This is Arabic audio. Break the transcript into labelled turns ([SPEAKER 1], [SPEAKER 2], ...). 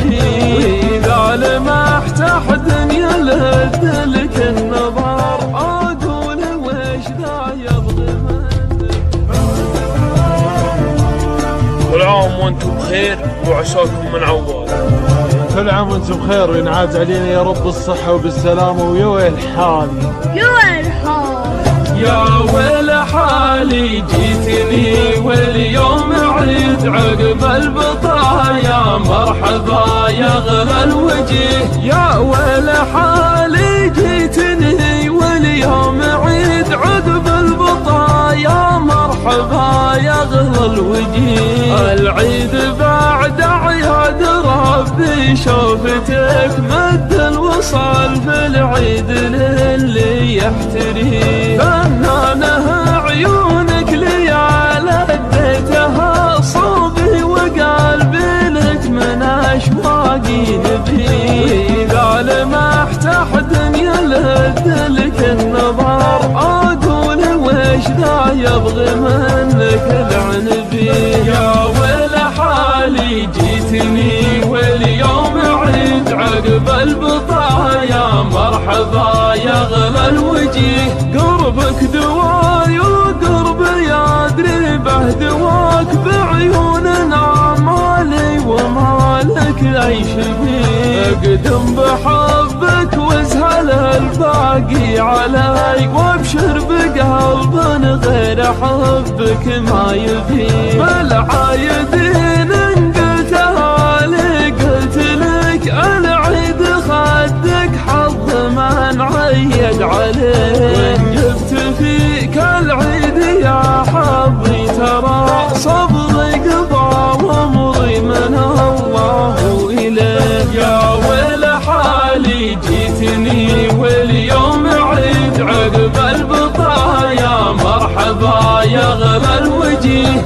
[SPEAKER 1] وإذا لمحت أحد يلذ لك النظر أقول وش ذا يبغي منك.
[SPEAKER 2] كل عام وانتم بخير وعساكم من عوال.
[SPEAKER 3] كل عام وانتم بخير وينعاد علينا يا رب الصحة وبالسلامة. ويا ويل حالي
[SPEAKER 4] يا ويل حالي
[SPEAKER 1] يا ويل حالي جيتني واليوم عيد عقب البطايا مرحبا يا غلا الوجه. يا ويل حالي جيتني واليوم عيد عقب البطايا مرحبا يا غلا الوجه. العيد بعد عياد ربي شوفتك مد الوصال في العيد للي يحتري. فنانها عيونك ليال اديتها صوبي وقلبي لك من اشواقي نبي. واذا لمحت احد يلذ لك النظر اقول وش ذا يبغي منك العنبي. يا ويل حالي جيتني واليوم عيد عقب البطايا مرحبا يا غلا الوجه. قربك دواي وقربي ادري به دواك بعيوننا مالي ومالك عيش بيه. اقدم بحبك وازهل الباقي علي وابشر بقلب غير حبك ما يبي. بالعايدين قلتها لي قلت لك العيد خدك حظ من عيد عليه. وان جبت فيك العيد يا حظي ترى صبري قضى وامضي من الله اليه. يا ويل حالي جيتني واليوم عيد عقب البطايا مرحبا يا غلا الوجه.